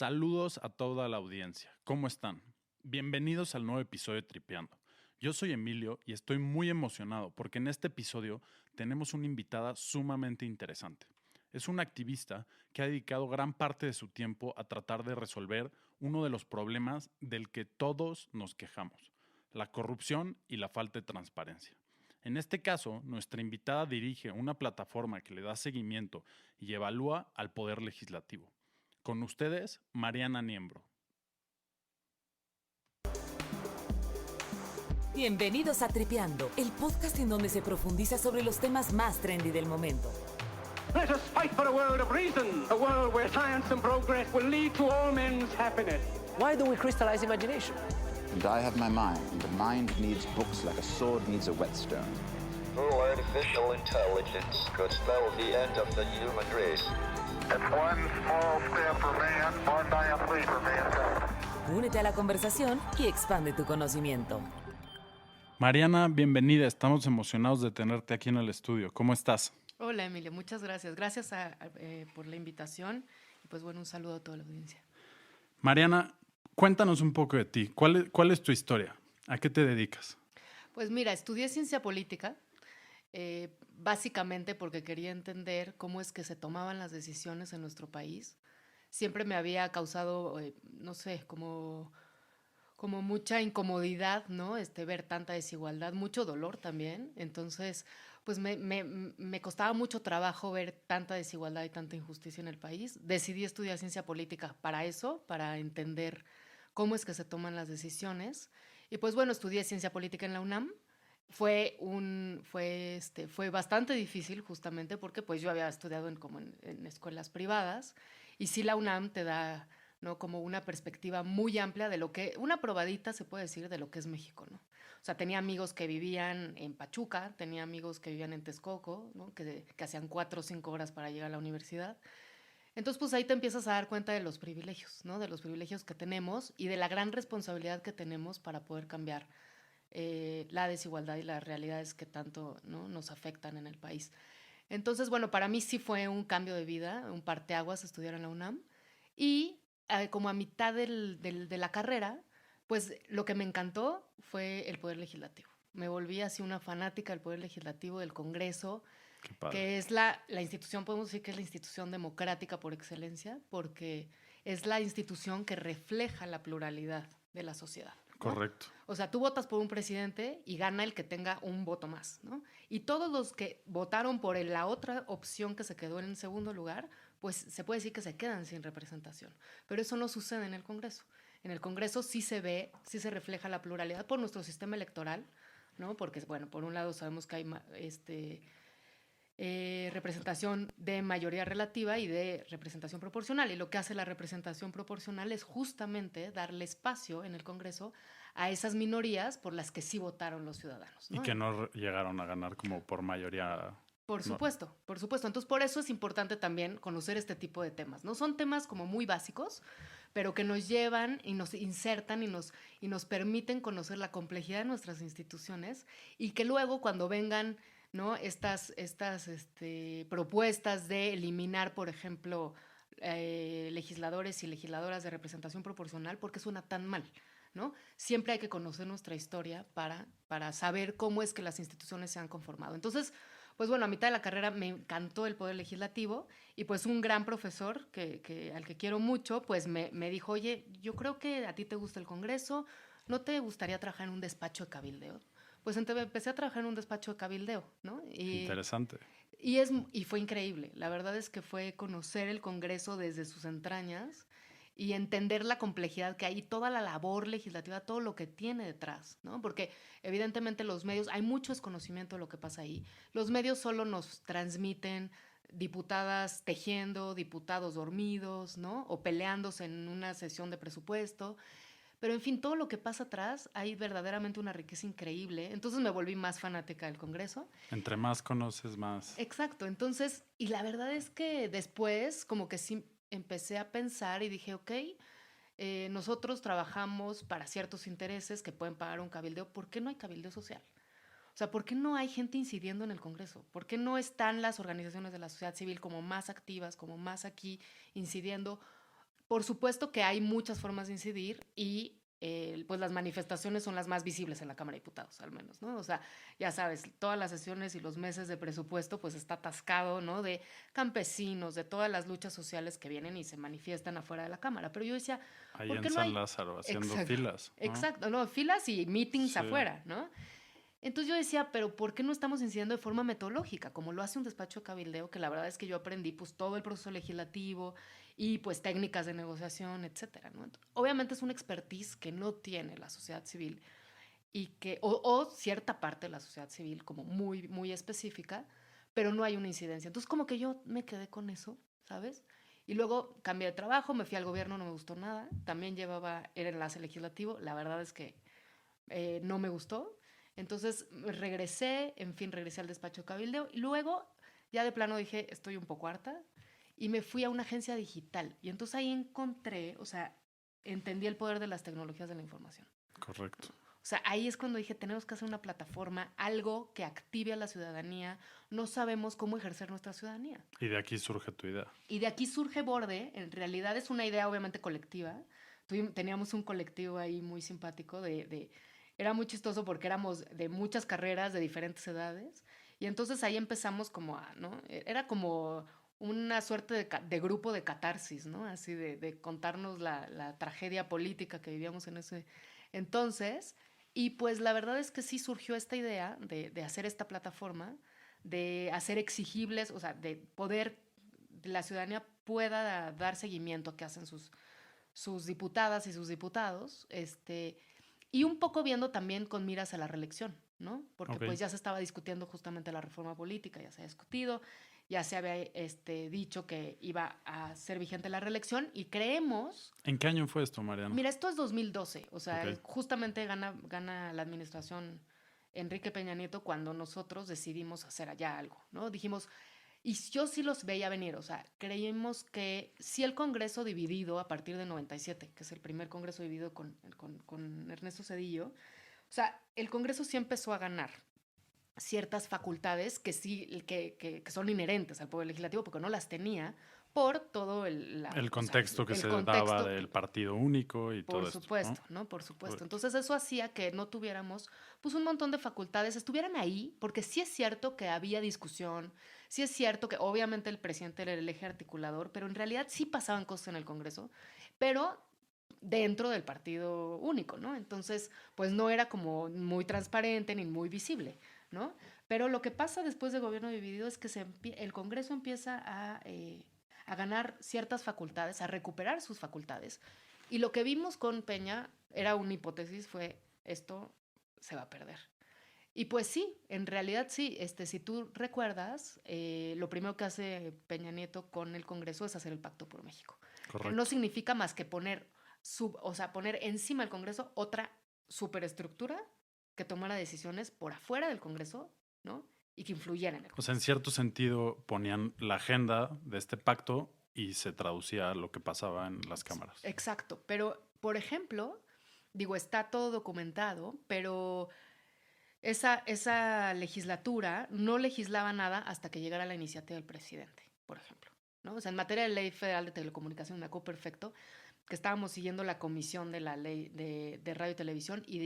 Saludos a toda la audiencia. ¿Cómo están? Bienvenidos al nuevo episodio de Tripeando. Yo soy Emilio y estoy muy emocionado porque en este episodio tenemos una invitada sumamente interesante. Es una activista que ha dedicado gran parte de su tiempo a tratar de resolver uno de los problemas del que todos nos quejamos, la corrupción y la falta de transparencia. En este caso, nuestra invitada dirige una plataforma que le da seguimiento y evalúa al Poder Legislativo. Con ustedes, Mariana Niembro. Bienvenidos a Tripeando, el podcast en donde se profundiza sobre los temas más trendy del momento. Let us fight for a world of reason, a world where science and progress will lead to all men's happiness. Why do we crystallize imagination? And I have my mind. The mind needs books like a sword needs a whetstone. Through artificial intelligence could spell the end of the human race. It's one small step for man, one giant leap for mankind. Únete a la conversación y expande tu conocimiento. Mariana, bienvenida. Estamos emocionados de tenerte aquí en el estudio. ¿Cómo estás? Hola, Emilio. Muchas gracias. Gracias por la invitación. Y pues bueno, un saludo a toda la audiencia. Mariana, cuéntanos un poco de ti. ¿Cuál es tu historia? ¿A qué te dedicas? Pues mira, estudié ciencia política, básicamente porque quería entender cómo es que se tomaban las decisiones en nuestro país. Siempre me había causado, no sé, como mucha incomodidad, ¿no? Ver tanta desigualdad, mucho dolor también. Entonces, pues me costaba mucho trabajo ver tanta desigualdad y tanta injusticia en el país. Decidí estudiar ciencia política para eso, para entender cómo es que se toman las decisiones. Y pues bueno, estudié ciencia política en la UNAM. Fue bastante difícil justamente porque pues yo había estudiado en escuelas privadas y sí la UNAM te da, ¿no?, como una perspectiva muy amplia de lo que, una probadita se puede decir de lo que es México, ¿no? O sea, tenía amigos que vivían en Pachuca, tenía amigos que vivían en Texcoco, ¿no?, que hacían 4 o 5 horas para llegar a la universidad. Entonces, pues ahí te empiezas a dar cuenta de los privilegios, ¿no?, de los privilegios que tenemos y de la gran responsabilidad que tenemos para poder cambiar la desigualdad y las realidades que tanto, ¿no?, nos afectan en el país. Entonces, bueno, para mí sí fue un cambio de vida, un parteaguas estudiar en la UNAM. Y como a mitad de la carrera, pues lo que me encantó fue el Poder Legislativo. Me volví así una fanática del Poder Legislativo, del Congreso, que es la institución, podemos decir que es la institución democrática por excelencia, porque es la institución que refleja la pluralidad de la sociedad, ¿no? Correcto. O sea, tú votas por un presidente y gana el que tenga un voto más, ¿no? Y todos los que votaron por la otra opción que se quedó en segundo lugar, pues se puede decir que se quedan sin representación. Pero eso no sucede en el Congreso. En el Congreso sí se ve, sí se refleja la pluralidad por nuestro sistema electoral, ¿no? Porque, bueno, por un lado sabemos que hay representación de mayoría relativa y de representación proporcional. Y lo que hace la representación proporcional es justamente darle espacio en el Congreso a esas minorías por las que sí votaron los ciudadanos, ¿no? Y que no llegaron a ganar como por mayoría. Por supuesto, por supuesto. Entonces, por eso es importante también conocer este tipo de temas, ¿no? Son temas como muy básicos, pero que nos llevan y nos insertan y nos permiten conocer la complejidad de nuestras instituciones y que luego cuando vengan, ¿no?, estas propuestas de eliminar, por ejemplo, legisladores y legisladoras de representación proporcional, ¿por qué suena tan mal?, ¿no? Siempre hay que conocer nuestra historia para saber cómo es que las instituciones se han conformado. Entonces, pues bueno, a mitad de la carrera me encantó el Poder Legislativo y pues un gran profesor al que quiero mucho, pues me dijo, oye, yo creo que a ti te gusta el Congreso, ¿no te gustaría trabajar en un despacho de cabildeo? Pues entonces empecé a trabajar en un despacho de cabildeo, ¿no? Interesante. Y fue increíble. La verdad es que fue conocer el Congreso desde sus entrañas y entender la complejidad que hay y toda la labor legislativa, todo lo que tiene detrás, ¿no? Porque evidentemente los medios, hay mucho desconocimiento de lo que pasa ahí. Los medios solo nos transmiten diputadas tejiendo, diputados dormidos, ¿no?, o peleándose en una sesión de presupuesto. Pero, en fin, todo lo que pasa atrás, hay verdaderamente una riqueza increíble. Entonces me volví más fanática del Congreso. Entre más conoces, más. Exacto. Entonces, y la verdad es que después como que sí empecé a pensar y dije, ok, nosotros trabajamos para ciertos intereses que pueden pagar un cabildeo. ¿Por qué no hay cabildeo social? O sea, ¿por qué no hay gente incidiendo en el Congreso? ¿Por qué no están las organizaciones de la sociedad civil como más activas, como más aquí incidiendo? por supuesto que hay muchas formas de incidir y pues las manifestaciones son las más visibles en la Cámara de Diputados, al menos, ¿no? O sea, ya sabes, todas las sesiones y los meses de presupuesto, pues está atascado, ¿no? De campesinos, de todas las luchas sociales que vienen y se manifiestan afuera de la Cámara. Pero yo decía, Ahí ¿por qué en no San hay? Lázaro, haciendo Exacto, filas, ¿no? exacto, no, filas y meetings Sí. afuera, ¿no? Entonces yo decía, pero ¿por qué no estamos incidiendo de forma metodológica? Como lo hace un despacho de cabildeo, que la verdad es que yo aprendí pues todo el proceso legislativo y pues técnicas de negociación, etcétera, ¿no? Obviamente es una expertise que no tiene la sociedad civil y que, o cierta parte de la sociedad civil como muy, muy específica, pero no hay una incidencia. Entonces como que yo me quedé con eso, ¿sabes? Y luego cambié de trabajo, me fui al gobierno, no me gustó nada. También era enlace legislativo, la verdad es que no me gustó. Entonces regresé al despacho de cabildeo y luego ya de plano dije, estoy un poco harta y me fui a una agencia digital. Y entonces ahí encontré, o sea, entendí el poder de las tecnologías de la información. Correcto. O sea, ahí es cuando dije, tenemos que hacer una plataforma, algo que active a la ciudadanía. No sabemos cómo ejercer nuestra ciudadanía. Y de aquí surge tu idea. Y de aquí surge Borde. En realidad es una idea obviamente colectiva. Teníamos un colectivo ahí muy simpático era muy chistoso porque éramos de muchas carreras, de diferentes edades. Y entonces ahí empezamos como ¿no? Era como una suerte de grupo de catarsis, ¿no? Así de contarnos la tragedia política que vivíamos en ese entonces. Y pues la verdad es que sí surgió esta idea de hacer esta plataforma, de hacer exigibles, o sea, de poder, la ciudadanía pueda dar seguimiento a qué hacen sus diputadas y sus diputados, y un poco viendo también con miras a la reelección, ¿no? Porque Okay. pues ya se estaba discutiendo justamente la reforma política, ya se ha discutido, ya se había dicho que iba a ser vigente la reelección y creemos... ¿En qué año fue esto, Mariana? Mira, esto es 2012, o sea, Okay. justamente gana la administración Enrique Peña Nieto cuando nosotros decidimos hacer allá algo, ¿no? Dijimos, y yo sí los veía venir, o sea, creímos que si el Congreso dividido a partir de 97, que es el primer Congreso dividido con Ernesto Zedillo, o sea, el Congreso sí empezó a ganar ciertas facultades que sí, que son inherentes al Poder Legislativo, porque no las tenía por todo el contexto que el se contexto, daba del partido único y todo por esto, supuesto, ¿no? Por supuesto. Entonces eso hacía que no tuviéramos pues un montón de facultades, estuvieran ahí, porque sí es cierto que había discusión, sí es cierto que obviamente el presidente era el eje articulador, pero en realidad sí pasaban cosas en el Congreso, pero dentro del partido único, ¿no? Entonces, pues no era como muy transparente ni muy visible, ¿no? Pero lo que pasa después del gobierno dividido es que el Congreso empieza a ganar ciertas facultades, a recuperar sus facultades. Y lo que vimos con Peña era una hipótesis, fue esto se va a perder. Y pues sí, en realidad sí. Si tú recuerdas, lo primero que hace Peña Nieto con el Congreso es hacer el Pacto por México. Correcto. No significa más que poner encima del Congreso otra superestructura que tomara decisiones por afuera del Congreso, ¿no? Y que influyera en el Congreso. O sea, en cierto sentido ponían la agenda de este pacto y se traducía a lo que pasaba en las cámaras. Exacto, pero por ejemplo, digo, está todo documentado, pero esa legislatura no legislaba nada hasta que llegara la iniciativa del presidente, por ejemplo, ¿no? O sea, en materia de Ley Federal de Telecomunicaciones me acuerdo perfecto que estábamos siguiendo la comisión de la ley de radio y televisión y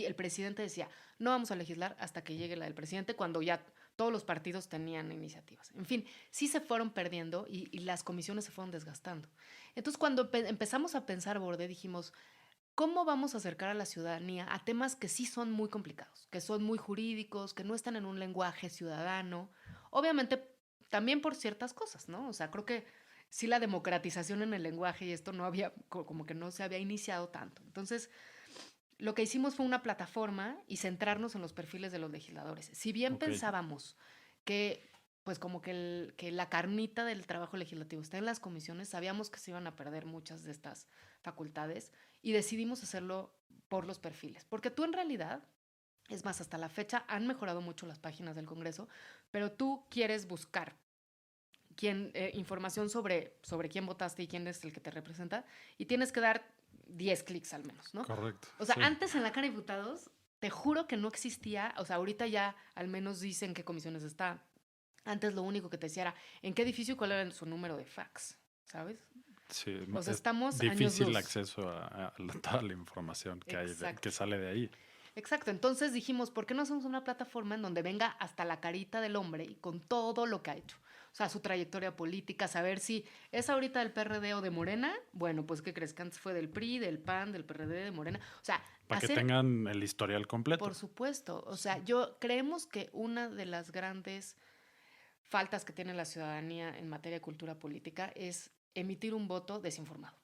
el presidente decía, no vamos a legislar hasta que llegue la del presidente, cuando ya todos los partidos tenían iniciativas. En fin, sí se fueron perdiendo y las comisiones se fueron desgastando. Entonces, cuando empezamos a pensar Borde, dijimos, ¿cómo vamos a acercar a la ciudadanía a temas que sí son muy complicados, que son muy jurídicos, que no están en un lenguaje ciudadano? Obviamente, también por ciertas cosas, ¿no? O sea, creo que sí la democratización en el lenguaje y esto no había, como que no se había iniciado tanto. Entonces, lo que hicimos fue una plataforma y centrarnos en los perfiles de los legisladores. Si bien pensábamos que, pues como que la carnita del trabajo legislativo está en las comisiones, sabíamos que se iban a perder muchas de estas facultades y decidimos hacerlo por los perfiles. Porque tú en realidad, es más, hasta la fecha han mejorado mucho las páginas del Congreso, pero tú quieres buscar información sobre quién votaste y quién es el que te representa, y tienes que dar 10 clics al menos, ¿no? Correcto. O sea, sí. antes en la Cámara de Diputados, te juro que no existía, o sea, ahorita ya al menos dicen qué comisiones está. Antes lo único que te decía era en qué edificio y cuál era su número de fax, ¿sabes? Sí, O sea, es estamos años difícil luz. acceso a toda la información que hay, Exacto. que sale de ahí. Exacto, entonces dijimos, ¿por qué no hacemos una plataforma en donde venga hasta la carita del hombre y con todo lo que ha hecho? O sea, su trayectoria política, saber si es ahorita del PRD o de Morena. Bueno, pues, ¿qué crees? Que antes fue del PRI, del PAN, del PRD, de Morena. O sea, Para que hacer, tengan el historial completo. por supuesto. O sea, creemos que una de las grandes faltas que tiene la ciudadanía en materia de cultura política es emitir un voto desinformado.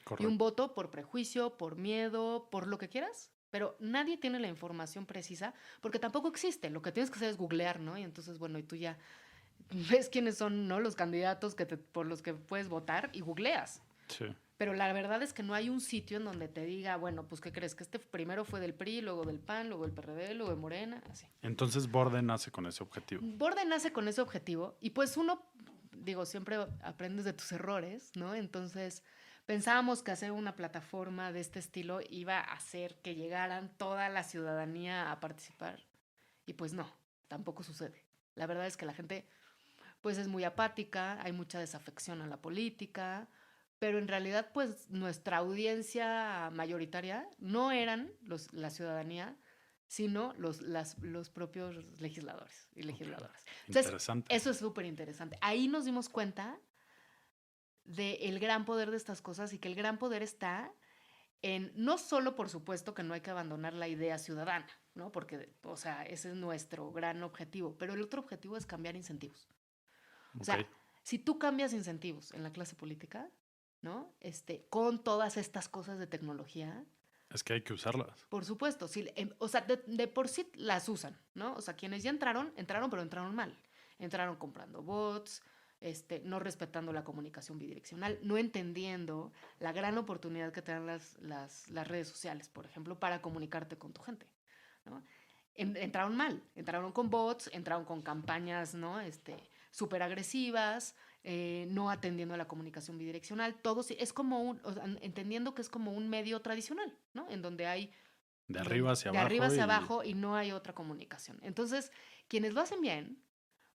Correcto. Y un voto por prejuicio, por miedo, por lo que quieras. Pero nadie tiene la información precisa porque tampoco existe. Lo que tienes que hacer es googlear, ¿no? Y entonces, bueno, y tú ya ves quiénes son, ¿no?, los candidatos por los que puedes votar y googleas. Sí. Pero la verdad es que no hay un sitio en donde te diga, bueno, pues, ¿qué crees? Que este primero fue del PRI, luego del PAN, luego del PRD, luego de Morena, así. Entonces Borde nace con ese objetivo. Borde nace con ese objetivo y pues uno, digo, siempre aprendes de tus errores, ¿no? Entonces pensábamos que hacer una plataforma de este estilo iba a hacer que llegaran toda la ciudadanía a participar y pues no, tampoco sucede. La verdad es que la gente pues es muy apática, hay mucha desafección a la política, pero en realidad pues nuestra audiencia mayoritaria no eran la ciudadanía, sino los propios legisladores y legisladoras. Entonces, Interesante. eso es súper interesante. Ahí nos dimos cuenta del gran poder de estas cosas y que el gran poder está en, no solo, por supuesto, que no hay que abandonar la idea ciudadana, ¿no? Porque, o sea, ese es nuestro gran objetivo, pero el otro objetivo es cambiar incentivos. O sea, si tú cambias incentivos en la clase política, ¿no? Con todas estas cosas de tecnología, Es que hay que usarlas. por supuesto, sí, o sea, de por sí las usan, ¿no? O sea, quienes ya entraron, pero entraron mal. Entraron comprando bots, no respetando la comunicación bidireccional, no entendiendo la gran oportunidad que te dan las redes sociales, por ejemplo, para comunicarte con tu gente, ¿no? Entraron mal, entraron con bots, entraron con campañas, ¿no? Súper agresivas, no atendiendo a la comunicación bidireccional, todo es como o sea, entendiendo que es como un medio tradicional, ¿no? En donde hay De arriba hacia abajo. De arriba hacia abajo y no hay otra comunicación. Entonces, quienes lo hacen bien,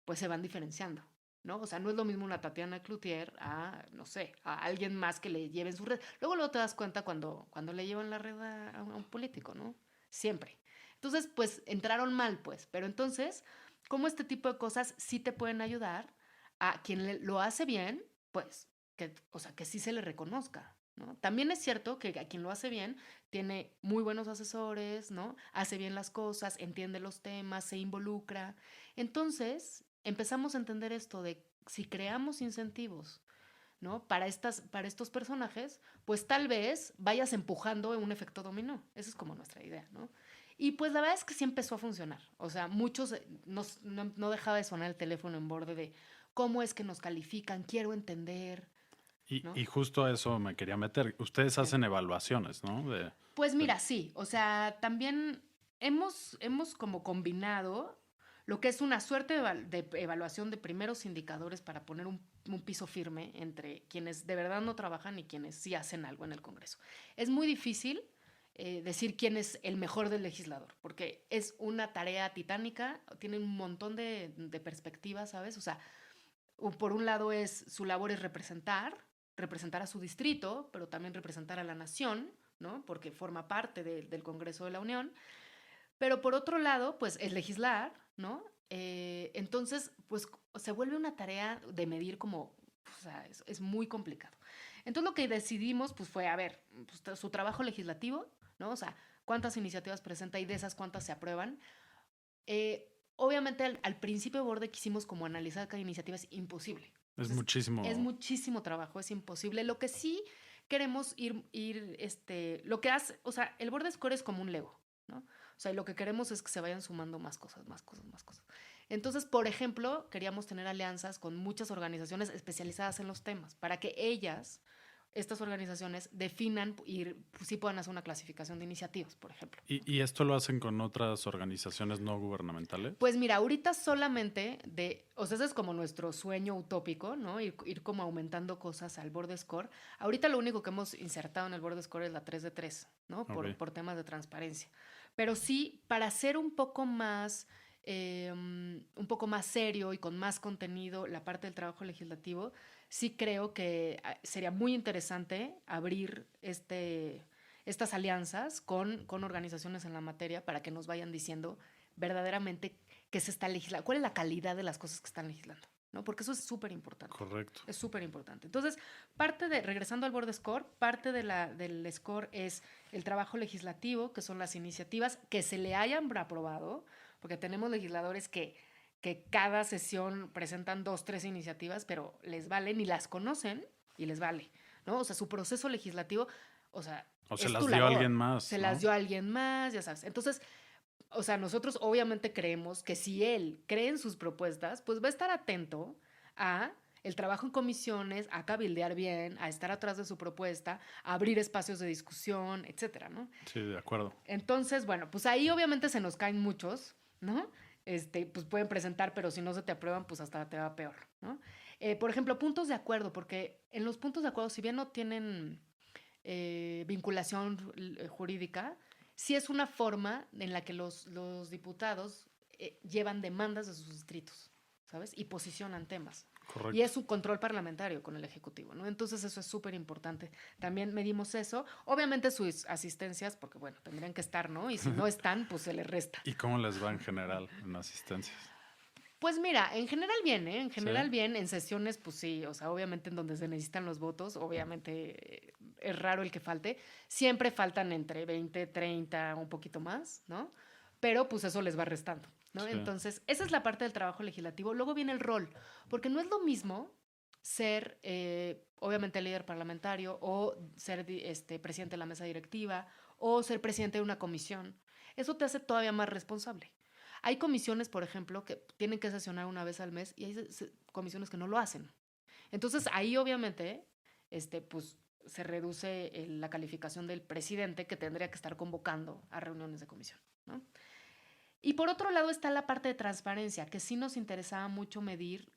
pues se van diferenciando, ¿no? O sea, no es lo mismo una Tatiana Cloutier a, no sé, a alguien más que le lleven su red. Luego te das cuenta cuando le llevan la red a un político, ¿no? Siempre. Entonces, pues, entraron mal, pues. Pero entonces, ¿cómo este tipo de cosas sí te pueden ayudar a quien lo hace bien, pues, o sea, que sí se le reconozca, ¿no? También es cierto que a quien lo hace bien tiene muy buenos asesores, ¿no? Hace bien las cosas, entiende los temas, se involucra. Entonces, empezamos a entender esto de si creamos incentivos, ¿no?, para estos personajes, pues tal vez vayas empujando un efecto dominó. Esa es como nuestra idea, ¿no? Y pues la verdad es que sí empezó a funcionar. O sea, muchos no dejaba de sonar el teléfono en Borde de cómo es que nos califican, quiero entender. ¿No? Y justo a eso me quería meter. Ustedes hacen evaluaciones, ¿no? Pues mira, sí. O sea, también hemos como combinado lo que es una suerte de evaluación de primeros indicadores para poner un piso firme entre quienes de verdad no trabajan y quienes sí hacen algo en el Congreso. Es muy difícil decir quién es el mejor del legislador, porque es una tarea titánica, tiene un montón de perspectivas, ¿sabes? O sea, por un lado su labor es representar a su distrito, pero también representar a la nación, ¿no? Porque forma parte del Congreso de la Unión. Pero por otro lado, pues es legislar, ¿no? Entonces, pues se vuelve una tarea de medir como, o sea, es muy complicado. Entonces lo que decidimos, pues fue, a ver, pues, su trabajo legislativo, ¿no? O sea, cuántas iniciativas presenta y de esas cuántas se aprueban. Obviamente al principio de Borde quisimos como analizar cada iniciativa, es imposible. Es muchísimo. Es muchísimo trabajo, es imposible. Lo que sí queremos lo que hace, o sea, el Borde Score es como un Lego, ¿no? O sea, y lo que queremos es que se vayan sumando más cosas. Entonces, por ejemplo, queríamos tener alianzas con muchas organizaciones especializadas en los temas para que estas organizaciones definan y sí puedan hacer una clasificación de iniciativas, por ejemplo. ¿Y esto lo hacen con otras organizaciones no gubernamentales? Pues mira, ahorita solamente o sea, ese es como nuestro sueño utópico, ¿no? Ir como aumentando cosas al Borde Score. Ahorita lo único que hemos insertado en el Borde Score es la 3 de 3, ¿no? Por temas de transparencia. Pero sí, para hacer un poco más un poco más serio y con más contenido la parte del trabajo legislativo, sí creo que sería muy interesante abrir estas alianzas con organizaciones en la materia para que nos vayan diciendo verdaderamente qué se está legislando, cuál es la calidad de las cosas que están legislando, ¿no? Porque eso es súper importante. Correcto. Es súper importante. Entonces, regresando al Board Score, parte del score es el trabajo legislativo, que son las iniciativas que se le hayan aprobado, porque tenemos legisladores que cada sesión presentan 2, 3 iniciativas, pero les vale, ni las conocen y les vale, ¿no? O sea, su proceso legislativo, o sea, se las dio a alguien más. Se las dio a alguien más, ya sabes. Entonces, o sea, nosotros obviamente creemos que si él cree en sus propuestas, pues va a estar atento a el trabajo en comisiones, a cabildear bien, a estar atrás de su propuesta, a abrir espacios de discusión, etcétera, ¿no? Sí, de acuerdo. Entonces, bueno, pues ahí obviamente se nos caen muchos, ¿no? Pues pueden presentar, pero si no se te aprueban, pues hasta te va peor, ¿no? Por ejemplo, puntos de acuerdo, porque en los puntos de acuerdo, si bien no tienen vinculación jurídica, sí es una forma en la que los diputados llevan demandas de sus distritos, ¿sabes? Y posicionan temas. Correcto. Y es un control parlamentario con el Ejecutivo, ¿no? Entonces eso es súper importante. También medimos eso. Obviamente sus asistencias, porque bueno, tendrían que estar, ¿no? Y si no están, pues se les resta. ¿Y cómo les va en general en asistencias? Pues mira, en general bien, ¿eh? En general ¿Sí? bien. En sesiones, pues sí, o sea, obviamente en donde se necesitan los votos, obviamente es raro el que falte. Siempre faltan entre 20, 30, un poquito más, ¿no? Pero pues eso les va restando, ¿no? Sí. Entonces, esa es la parte del trabajo legislativo. Luego viene el rol, porque no es lo mismo ser, obviamente, líder parlamentario o ser presidente de la mesa directiva o ser presidente de una comisión. Eso te hace todavía más responsable. Hay comisiones, por ejemplo, que tienen que sesionar una vez al mes y hay comisiones que no lo hacen. Entonces, ahí obviamente, pues se reduce la calificación del presidente que tendría que estar convocando a reuniones de comisión, ¿no? Y por otro lado está la parte de transparencia, que sí nos interesaba mucho medir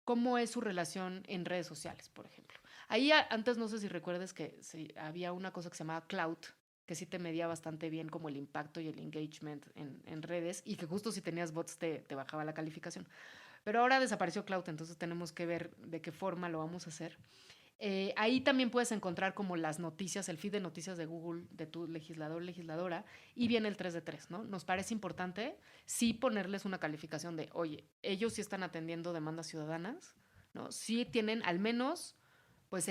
cómo es su relación en redes sociales, por ejemplo. Ahí antes, no sé si recuerdes que había una cosa que se llamaba Cloud, que sí te medía bastante bien como el impacto y el engagement en redes, y que justo si tenías bots te bajaba la calificación. Pero ahora desapareció Cloud, entonces tenemos que ver de qué forma lo vamos a hacer. Ahí también puedes encontrar como las noticias, el feed de noticias de Google de tu legislador, legisladora, y viene el 3 de 3, ¿no? Nos parece importante sí ponerles una calificación de, oye, ellos sí están atendiendo demandas ciudadanas, ¿no? Sí tienen al menos pues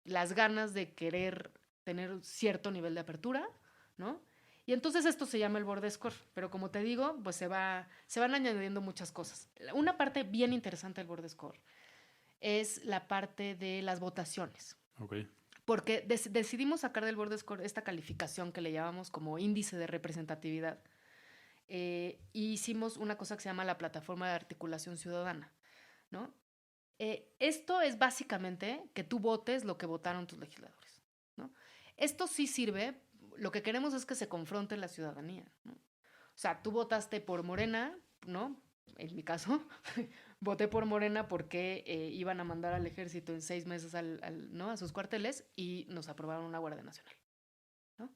las ganas de querer tener cierto nivel de apertura, ¿no? Y entonces esto se llama el Board Score, pero como te digo, pues se van añadiendo muchas cosas. Una parte bien interesante del Board Score es la parte de las votaciones. Okay. Porque decidimos sacar del Board Score esta calificación que le llamamos como índice de representatividad. Y hicimos una cosa que se llama la plataforma de articulación ciudadana, ¿no? Esto es básicamente que tú votes lo que votaron tus legisladores, ¿no? Esto sí sirve, lo que queremos es que se confronte la ciudadanía, ¿no? O sea, tú votaste por Morena, ¿no? En mi caso, voté por Morena porque iban a mandar al ejército en 6 meses ¿no? a sus cuarteles y nos aprobaron una Guardia Nacional, ¿no?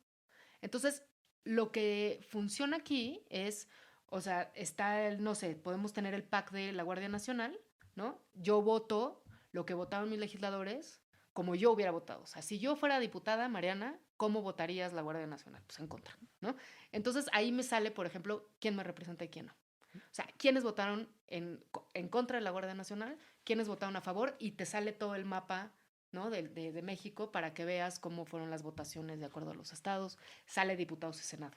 Entonces, lo que funciona aquí es, o sea, está no sé, podemos tener el pack de la Guardia Nacional, ¿no? Yo voto lo que votaron mis legisladores como yo hubiera votado. O sea, si yo fuera diputada, Mariana, ¿cómo votarías la Guardia Nacional? Pues en contra, ¿no? Entonces, ahí me sale, por ejemplo, quién me representa y quién no. O sea, quiénes votaron en contra de la Guardia Nacional, quiénes votaron a favor, y te sale todo el mapa, ¿no? de México para que veas cómo fueron las votaciones de acuerdo a los estados, sale diputados y senado.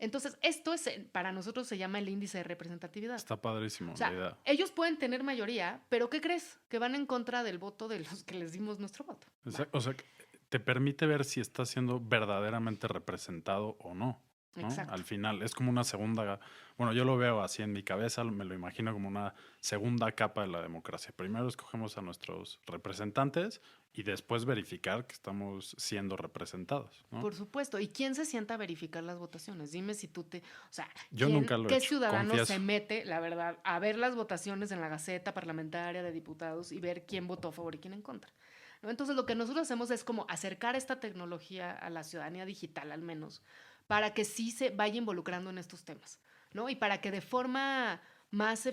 Entonces, esto para nosotros se llama el índice de representatividad. Está padrísimo, o sea, la idea. Ellos pueden tener mayoría, pero ¿qué crees? Que van en contra del voto de los que les dimos nuestro voto. O sea, te permite ver si está siendo verdaderamente representado o no, ¿no? Exacto. Al final, es como una segunda... Bueno, yo lo veo así en mi cabeza, me lo imagino como una segunda capa de la democracia. Primero escogemos a nuestros representantes y después verificar que estamos siendo representados, ¿no? Por supuesto. ¿Y quién se sienta a verificar las votaciones? Dime si tú o sea, yo nunca lo he ¿qué hecho, ciudadano confieso. se mete, la verdad, a ver las votaciones en la Gaceta Parlamentaria de Diputados y ver quién votó a favor y quién en contra? ¿No? Entonces, lo que nosotros hacemos es como acercar esta tecnología a la ciudadanía digital, al menos, para que sí se vaya involucrando en estos temas, ¿no? Y para que de forma más,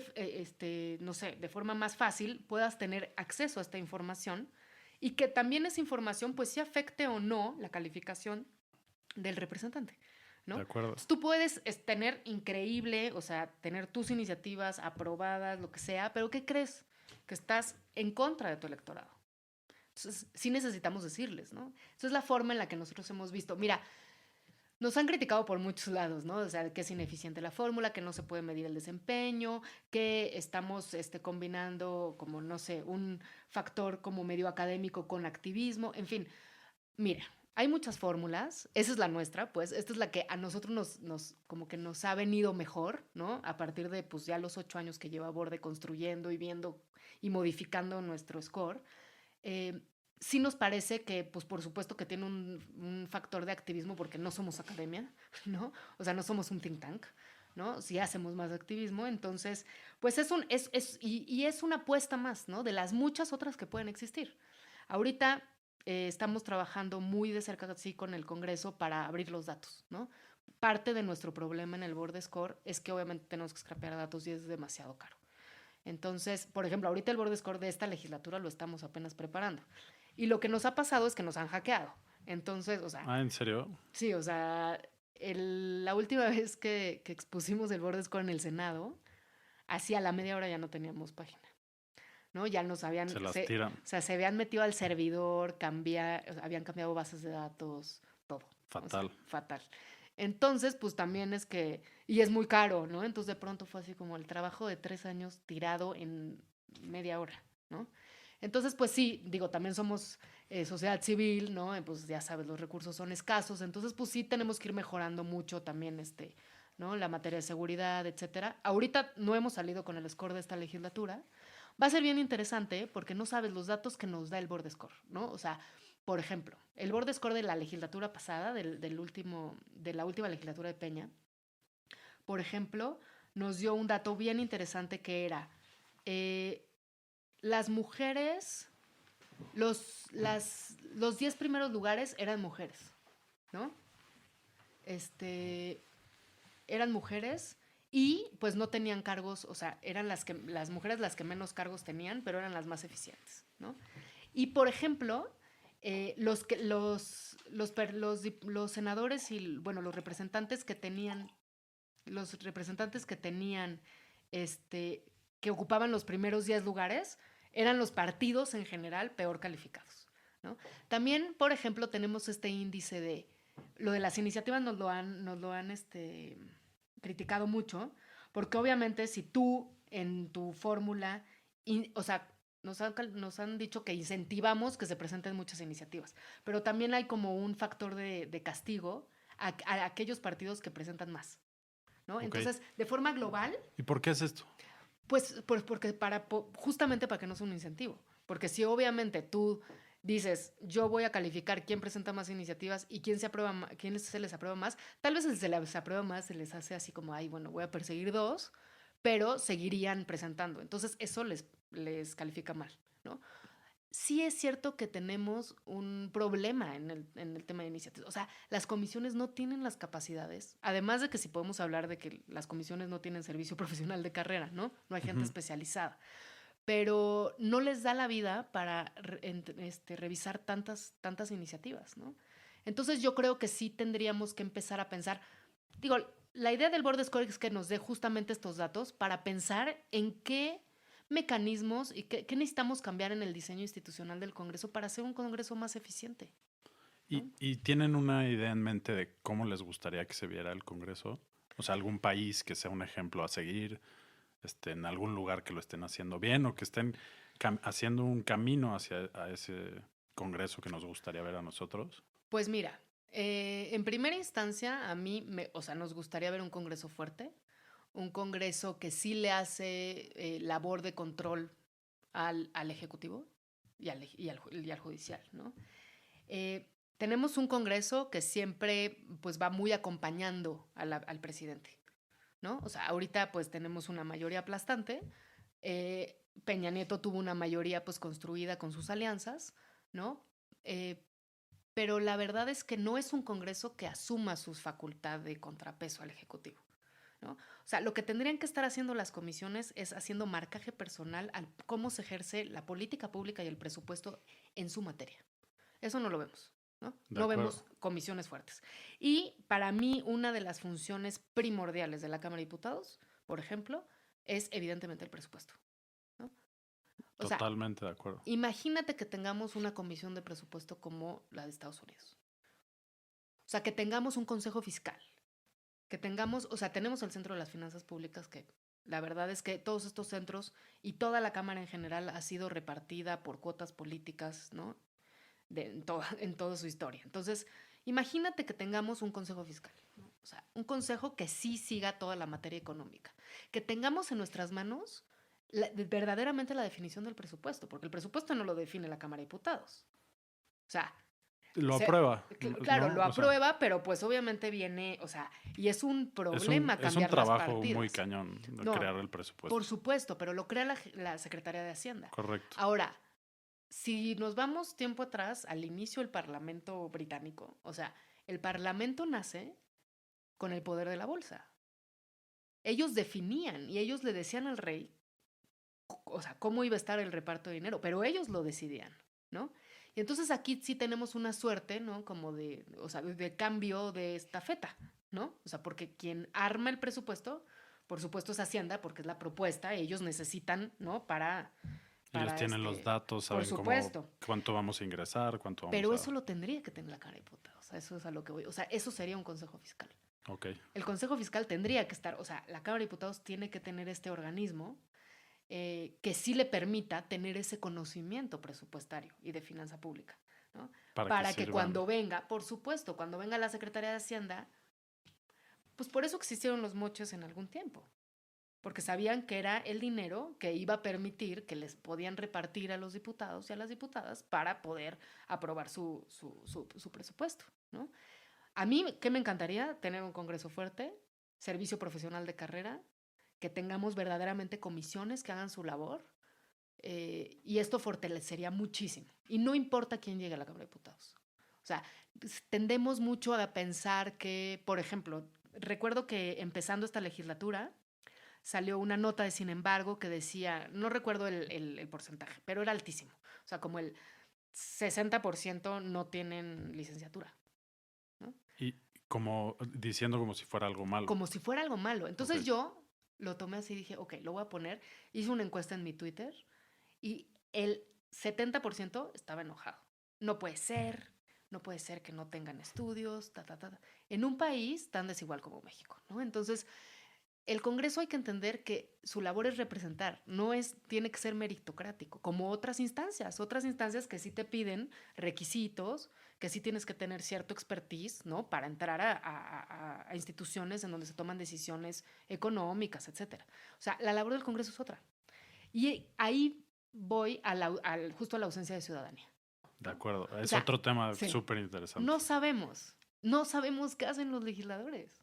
no sé, de forma más fácil puedas tener acceso a esta información y que también esa información pues sí afecte o no la calificación del representante, ¿no? De acuerdo. Entonces, tú puedes tener increíble, o sea, tener tus iniciativas aprobadas, lo que sea, pero ¿qué crees? Que estás en contra de tu electorado. Entonces, sí necesitamos decirles, ¿no? Esa es la forma en la que nosotros hemos visto. Mira, nos han criticado por muchos lados, ¿no? O sea, que es ineficiente la fórmula, que no se puede medir el desempeño, que estamos combinando como, no sé, un factor como medio académico con activismo, en fin. Mira, hay muchas fórmulas, esa es la nuestra, pues, esta es la que a nosotros como que nos ha venido mejor, ¿no? A partir de, pues, ya los 8 años que lleva Borde construyendo y viendo y modificando nuestro score. Sí nos parece que, pues por supuesto que tiene un factor de activismo porque no somos academia, ¿no? O sea, no somos un think tank, ¿no? Si hacemos más activismo, entonces, pues es una apuesta más, ¿no? De las muchas otras que pueden existir. Ahorita estamos trabajando muy de cerca, sí, con el Congreso para abrir los datos, ¿no? Parte de nuestro problema en el Board Score es que obviamente tenemos que scrapear datos y es demasiado caro. Entonces, por ejemplo, ahorita el Board Score de esta legislatura lo estamos apenas preparando. Y lo que nos ha pasado es que nos han hackeado. Entonces, o sea... Ah, ¿en serio? Sí, o sea, la última vez que expusimos el Board Score en el Senado, hacia la media hora ya no teníamos página, ¿no? Ya nos habían... Se las tiran. O sea, se habían metido al servidor, habían cambiado bases de datos, todo. Fatal. O sea, fatal. Entonces, pues también es que... Y es muy caro, ¿no? Entonces, de pronto fue así como el trabajo de 3 años tirado en media hora, ¿no? Entonces, pues sí, digo, también somos sociedad civil, ¿no? Pues ya sabes, los recursos son escasos, entonces pues sí tenemos que ir mejorando mucho también ¿no? La materia de seguridad, etcétera. Ahorita no hemos salido con el score de esta legislatura. Va a ser bien interesante porque no sabes los datos que nos da el Board Score, ¿no? O sea, por ejemplo, el Board Score de la legislatura pasada, de la última legislatura de Peña, por ejemplo, nos dio un dato bien interesante que era... las mujeres, los 10 primeros lugares eran mujeres, ¿no? Eran mujeres y pues no tenían cargos, o sea, eran las mujeres las que menos cargos tenían, pero eran las más eficientes, ¿no? Y por ejemplo, los senadores y, bueno, los representantes que tenían, que ocupaban los primeros 10 lugares, eran los partidos en general peor calificados, ¿no? También, por ejemplo, tenemos este índice de... Lo de las iniciativas nos lo han criticado mucho, porque obviamente si tú en tu fórmula... o sea, nos han dicho que incentivamos que se presenten muchas iniciativas, pero también hay como un factor de castigo a aquellos partidos que presentan más, ¿no? Okay. Entonces, de forma global... ¿Y por qué es esto? Pues porque justamente para que no sea un incentivo. Porque si obviamente tú dices, yo voy a calificar quién presenta más iniciativas y quién se les aprueba más, tal vez el se les aprueba más se les hace así como, ay, bueno, voy a perseguir 2, pero seguirían presentando. Entonces eso les califica mal, ¿no? Sí es cierto que tenemos un problema en el tema de iniciativas. O sea, las comisiones no tienen las capacidades. Además de que si podemos hablar de que las comisiones no tienen servicio profesional de carrera, ¿no? No hay gente especializada. Pero no les da la vida para revisar tantas iniciativas, ¿no? Entonces yo creo que sí tendríamos que empezar a pensar... Digo, la idea del Board Score es que nos dé justamente estos datos para pensar en qué mecanismos y qué necesitamos cambiar en el diseño institucional del Congreso para hacer un Congreso más eficiente, ¿no? ¿Y tienen una idea en mente de cómo les gustaría que se viera el Congreso? O sea, algún país que sea un ejemplo a seguir, en algún lugar que lo estén haciendo bien o que estén haciendo un camino hacia ese Congreso que nos gustaría ver a nosotros. Pues mira, en primera instancia a mí, nos gustaría ver un Congreso fuerte, un Congreso que sí le hace labor de control al Ejecutivo y al Judicial, ¿no? Tenemos un Congreso que siempre pues, va muy acompañando al presidente, ¿no? O sea, ahorita pues tenemos una mayoría aplastante. Peña Nieto tuvo una mayoría pues construida con sus alianzas, ¿no? Pero la verdad es que no es un Congreso que asuma su facultad de contrapeso al Ejecutivo, ¿no? O sea, lo que tendrían que estar haciendo las comisiones es haciendo marcaje personal al cómo se ejerce la política pública y el presupuesto en su materia. Eso no lo vemos, ¿no? No vemos comisiones fuertes. Y para mí, una de las funciones primordiales de la Cámara de Diputados, por ejemplo, es evidentemente el presupuesto, ¿no? O Totalmente de acuerdo. Imagínate que tengamos una comisión de presupuesto como la de Estados Unidos. O sea, que tengamos un consejo fiscal. Que tengamos, o sea, tenemos el Centro de las Finanzas Públicas, que la verdad es que todos estos centros y toda la Cámara en general ha sido repartida por cuotas políticas, ¿no? En toda su historia. Entonces, imagínate que tengamos un consejo fiscal, ¿no? O sea, un consejo que sí siga toda la materia económica. Que tengamos en nuestras manos verdaderamente la definición del presupuesto, porque el presupuesto no lo define la Cámara de Diputados. O sea, lo aprueba. Claro, ¿no? lo aprueba, pero pues obviamente viene, o sea, y es un problema cambiar las partidas. Es un trabajo muy cañón crear el presupuesto. Por supuesto, pero lo crea la Secretaría de Hacienda. Correcto. Ahora, si nos vamos tiempo atrás, al inicio del Parlamento británico, o sea, el Parlamento nace con el poder de la bolsa. Ellos definían y ellos le decían al rey, o sea, cómo iba a estar el reparto de dinero, pero ellos lo decidían, ¿no? Y entonces aquí sí tenemos una suerte, ¿no? Como o sea, de cambio de estafeta, ¿no? O sea, porque quien arma el presupuesto, por supuesto, es Hacienda, porque es la propuesta, ellos necesitan, ¿no? Ellos tienen los datos, saben cuánto vamos a ingresar, cuánto vamos Pero eso lo tendría que tener la Cámara de Diputados, o sea, eso es a lo que voy. O sea, eso sería un consejo fiscal. Ok. El consejo fiscal tendría que estar, o sea, la Cámara de Diputados tiene que tener este organismo que sí le permita tener ese conocimiento presupuestario y de finanza pública, ¿no? Para que cuando venga, por supuesto, cuando venga la Secretaría de Hacienda, pues por eso existieron los moches en algún tiempo, porque sabían que era el dinero que iba a permitir que les podían repartir a los diputados y a las diputadas para poder aprobar su presupuesto, ¿no? A mí, ¿qué me encantaría? Tener un Congreso fuerte, servicio profesional de carrera, que tengamos verdaderamente comisiones que hagan su labor, y esto fortalecería muchísimo. Y no importa quién llegue a la Cámara de Diputados. O sea, tendemos mucho a pensar que, por ejemplo, recuerdo que empezando esta legislatura salió una nota de Sin embargo que decía, no recuerdo el porcentaje, pero era altísimo. O sea, como el 60% no tienen licenciatura, ¿no? Y como diciendo como si fuera algo malo. Como si fuera algo malo. Entonces yo lo tomé así y dije, ok, lo voy a poner. Hice una encuesta en mi Twitter y el 70% estaba enojado. No puede ser que no tengan estudios, en un país tan desigual como México, ¿no? Entonces, el Congreso hay que entender que su labor es representar, tiene que ser meritocrático, como otras instancias que sí te piden requisitos, que sí tienes que tener cierto expertise, ¿no? Para entrar a instituciones en donde se toman decisiones económicas, etcétera. O sea, la labor del Congreso es otra. Y ahí voy justo a la ausencia de ciudadanía. De acuerdo. Es otro tema súper interesante. No sabemos qué hacen los legisladores.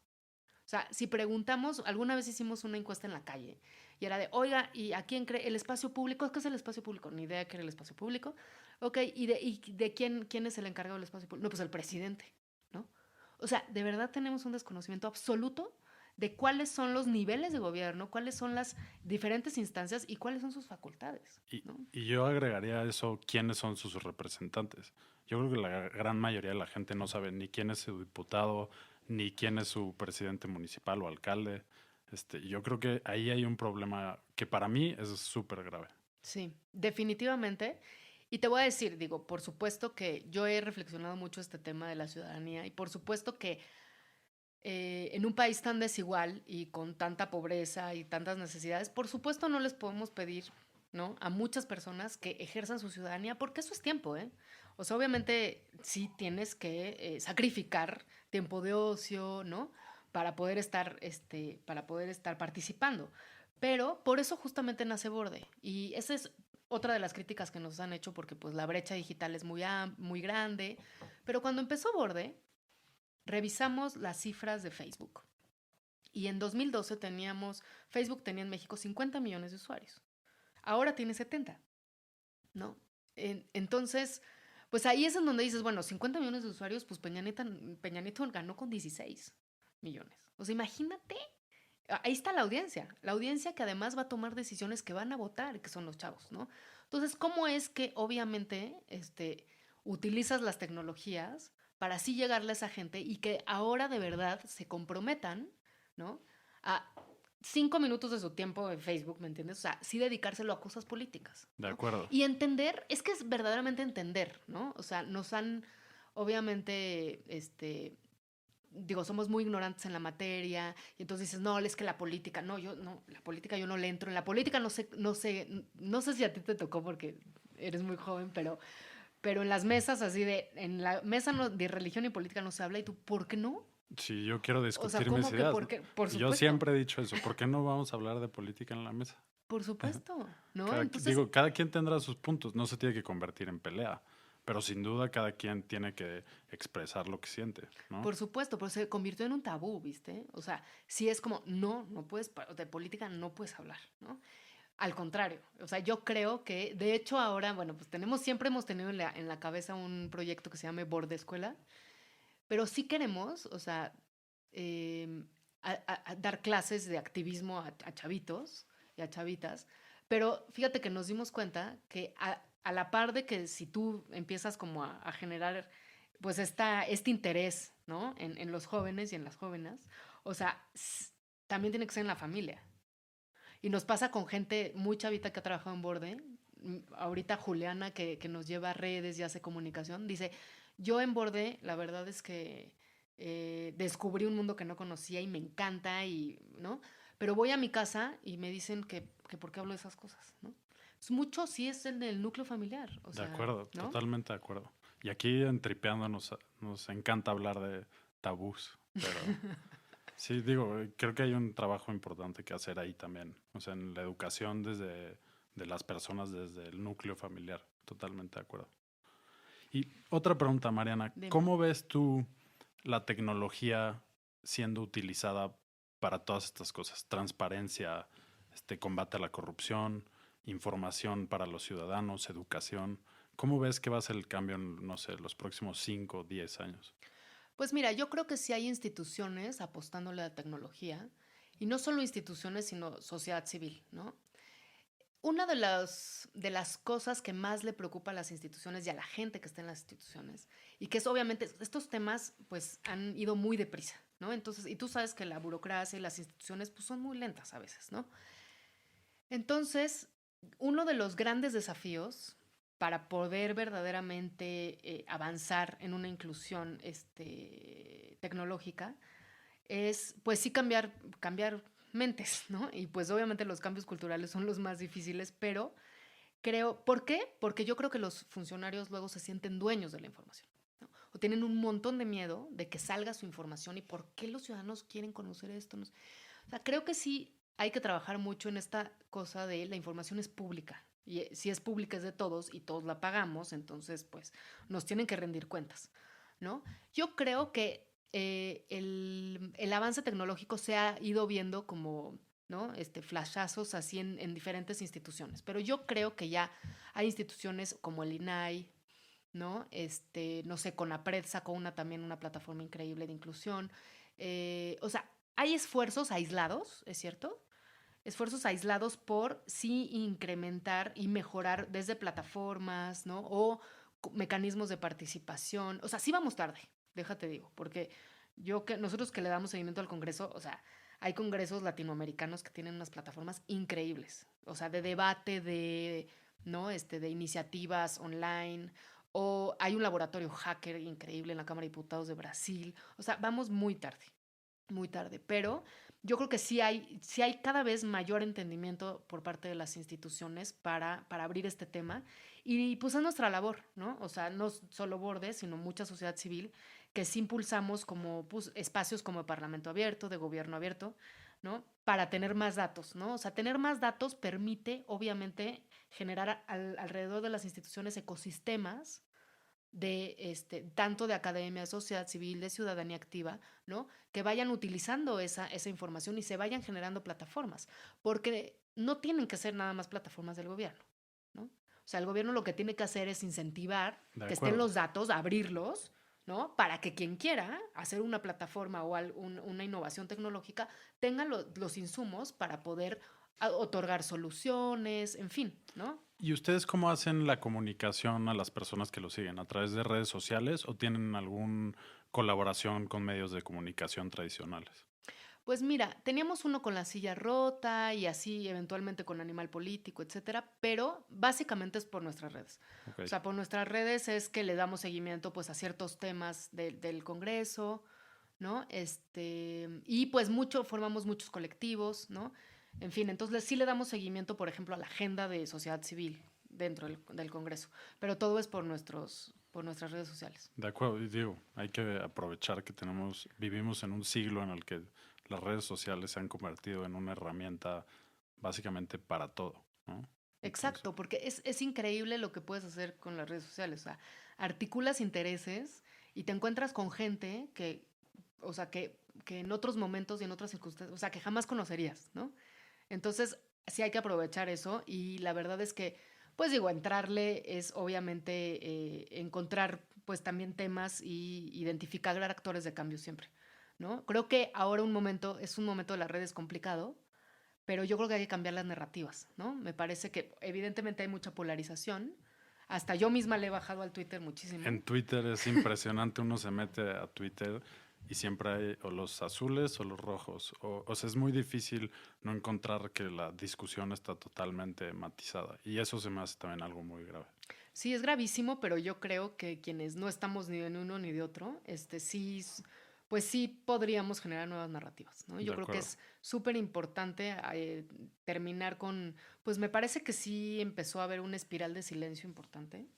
O sea, si preguntamos, alguna vez hicimos una encuesta en la calle y era de, oiga, ¿y a quién cree el espacio público? ¿Qué es el espacio público? Ni idea qué era el espacio público. Ok, ¿y de quién es el encargado del espacio público? No, pues el presidente, ¿no? O sea, de verdad tenemos un desconocimiento absoluto de cuáles son los niveles de gobierno, cuáles son las diferentes instancias y cuáles son sus facultades, ¿no? Y yo agregaría a eso, ¿quiénes son sus representantes? Yo creo que la gran mayoría de la gente no sabe ni quién es su diputado, ni quién es su presidente municipal o alcalde. Yo creo que ahí hay un problema que para mí es súper grave. Sí, definitivamente. Y te voy a decir, por supuesto que yo he reflexionado mucho este tema de la ciudadanía y por supuesto que en un país tan desigual y con tanta pobreza y tantas necesidades, por supuesto no les podemos pedir, ¿no?, a muchas personas que ejerzan su ciudadanía, porque eso es tiempo, ¿eh? O sea, obviamente sí tienes que sacrificar tiempo de ocio, ¿no?, para poder estar participando. Pero por eso justamente nace Borde. Y esa es otra de las críticas que nos han hecho, porque pues la brecha digital es muy grande. Pero cuando empezó Borde, revisamos las cifras de Facebook. Y en 2012 Facebook tenía en México 50 millones de usuarios. Ahora tiene 70, ¿no? Entonces, pues ahí es en donde dices, bueno, 50 millones de usuarios, pues Peña Nieto ganó con 16 millones. O sea, imagínate, ahí está la audiencia que además va a tomar decisiones que van a votar, que son los chavos, ¿no? Entonces, ¿cómo es que obviamente utilizas las tecnologías para así llegarle a esa gente y que ahora de verdad se comprometan, ¿no? A 5 minutos de su tiempo en Facebook, ¿me entiendes? O sea, sí dedicárselo a cosas políticas. De ¿no? acuerdo. Y entender, es que es verdaderamente entender, ¿no? O sea, nos han, obviamente, somos muy ignorantes en la materia, y entonces dices, no, es que la política, la política yo no le entro, en la política no sé si a ti te tocó porque eres muy joven, pero en las mesas en la mesa de religión y política no se habla, y tú, ¿por qué no? Sí, yo quiero discutir O sea, ¿cómo mis que ideas. por qué? Por Yo supuesto. siempre he dicho eso. ¿Por qué no vamos a hablar de política en la mesa? Por supuesto, ¿no? Entonces, cada quien tendrá sus puntos. No se tiene que convertir en pelea. Pero sin duda cada quien tiene que expresar lo que siente, ¿no? Por supuesto, pero se convirtió en un tabú, ¿viste? O sea, sí es como, no puedes, de política no puedes hablar, ¿no? Al contrario, o sea, yo creo que, de hecho ahora, bueno, pues siempre hemos tenido en la cabeza un proyecto que se llama Borde Escuela, pero sí queremos, o sea, a dar clases de activismo a chavitos y a chavitas, pero fíjate que nos dimos cuenta que a la par de que si tú empiezas como a generar pues este interés, ¿no? En los jóvenes y en las jóvenes, o sea, también tiene que ser en la familia. Y nos pasa con gente muy chavita que ha trabajado en Borde. Ahorita Juliana, que nos lleva a redes y hace comunicación, dice, yo en Borde, la verdad es que descubrí un mundo que no conocía y me encanta, ¿no? Pero voy a mi casa y me dicen que por qué hablo de esas cosas, ¿no? Mucho sí es el del núcleo familiar. O sea, de acuerdo, ¿no? Totalmente de acuerdo. Y aquí en Tripeando nos encanta hablar de tabús, pero sí, creo que hay un trabajo importante que hacer ahí también. O sea, en la educación de las personas desde el núcleo familiar. Totalmente de acuerdo. Y otra pregunta, Mariana. Dime. ¿Cómo ves tú la tecnología siendo utilizada para todas estas cosas? Transparencia, combate a la corrupción, información para los ciudadanos, educación. ¿Cómo ves que va a ser el cambio en, no sé, los próximos 5 o 10 años? Pues mira, yo creo que sí hay instituciones apostándole a la tecnología, y no solo instituciones, sino sociedad civil, ¿no? Una de las cosas que más le preocupa a las instituciones y a la gente que está en las instituciones, y que es obviamente, estos temas pues han ido muy deprisa, ¿no? Entonces, y tú sabes que la burocracia y las instituciones pues son muy lentas a veces, ¿no? Entonces, uno de los grandes desafíos para poder verdaderamente avanzar en una inclusión tecnológica es, pues sí, cambiar mentes, ¿no? Y pues obviamente los cambios culturales son los más difíciles, pero ¿por qué? Porque yo creo que los funcionarios luego se sienten dueños de la información, ¿no? O tienen un montón de miedo de que salga su información, y ¿por qué los ciudadanos quieren conocer esto? O sea, creo que sí hay que trabajar mucho en esta cosa de la información es pública. Y si es pública es de todos y todos la pagamos, entonces pues nos tienen que rendir cuentas, ¿no? Yo creo que el avance tecnológico se ha ido viendo como, ¿no? Flashazos así en diferentes instituciones, pero yo creo que ya hay instituciones como el INAI, ¿no? No sé, CONAPRED sacó también una plataforma increíble de inclusión. O sea, hay esfuerzos aislados, ¿es cierto? Esfuerzos aislados por sí incrementar y mejorar desde plataformas, ¿no? O mecanismos de participación. O sea, sí vamos tarde, déjate digo, porque nosotros que le damos seguimiento al Congreso, o sea, hay congresos latinoamericanos que tienen unas plataformas increíbles, o sea, de debate, ¿no? De iniciativas online, o hay un laboratorio hacker increíble en la Cámara de Diputados de Brasil. O sea, vamos muy tarde, pero yo creo que sí hay cada vez mayor entendimiento por parte de las instituciones para abrir este tema, y pues es nuestra labor, ¿no? O sea, no solo Borde, sino mucha sociedad civil, que sí impulsamos como pues, espacios como el Parlamento Abierto, de Gobierno Abierto, ¿no? Para tener más datos, ¿no? O sea, tener más datos permite, obviamente, generar alrededor de las instituciones ecosistemas tanto de academia, de sociedad civil, de ciudadanía activa, ¿no? Que vayan utilizando esa información y se vayan generando plataformas, porque no tienen que ser nada más plataformas del gobierno, ¿no? O sea, el gobierno lo que tiene que hacer es incentivar que estén los datos, abrirlos, ¿no? Para que quien quiera hacer una plataforma o una innovación tecnológica tenga los insumos para poder otorgar soluciones, en fin, ¿no? ¿Y ustedes cómo hacen la comunicación a las personas que lo siguen? ¿A través de redes sociales o tienen alguna colaboración con medios de comunicación tradicionales? Pues mira, teníamos uno con La Silla Rota y así eventualmente con Animal Político, etcétera, pero básicamente es por nuestras redes. Ok. O sea, por nuestras redes es que le damos seguimiento pues a ciertos temas del Congreso, ¿no? Y pues formamos muchos colectivos, ¿no? En fin, entonces sí le damos seguimiento, por ejemplo, a la agenda de sociedad civil dentro del Congreso, pero todo es por nuestras redes sociales. De acuerdo, y digo, hay que aprovechar que vivimos en un siglo en el que las redes sociales se han convertido en una herramienta básicamente para todo, ¿no? Exacto, porque es increíble lo que puedes hacer con las redes sociales. O sea, articulas intereses y te encuentras con gente que en otros momentos y en otras circunstancias, o sea, que jamás conocerías, ¿no? Entonces, sí hay que aprovechar eso y la verdad es que, pues digo, entrarle es obviamente encontrar pues también temas y identificar actores de cambio siempre, ¿no? Creo que ahora es un momento de las redes complicado, pero yo creo que hay que cambiar las narrativas, ¿no? Me parece que evidentemente hay mucha polarización. Hasta yo misma le he bajado al Twitter muchísimo. En Twitter es impresionante, uno se mete a Twitter y siempre hay o los azules o los rojos. O sea, es muy difícil no encontrar que la discusión está totalmente matizada. Y eso se me hace también algo muy grave. Sí, es gravísimo, pero yo creo que quienes no estamos ni en uno ni de otro, pues sí podríamos generar nuevas narrativas, ¿no? Yo creo que es súper importante terminar pues me parece que sí empezó a haber una espiral de silencio importante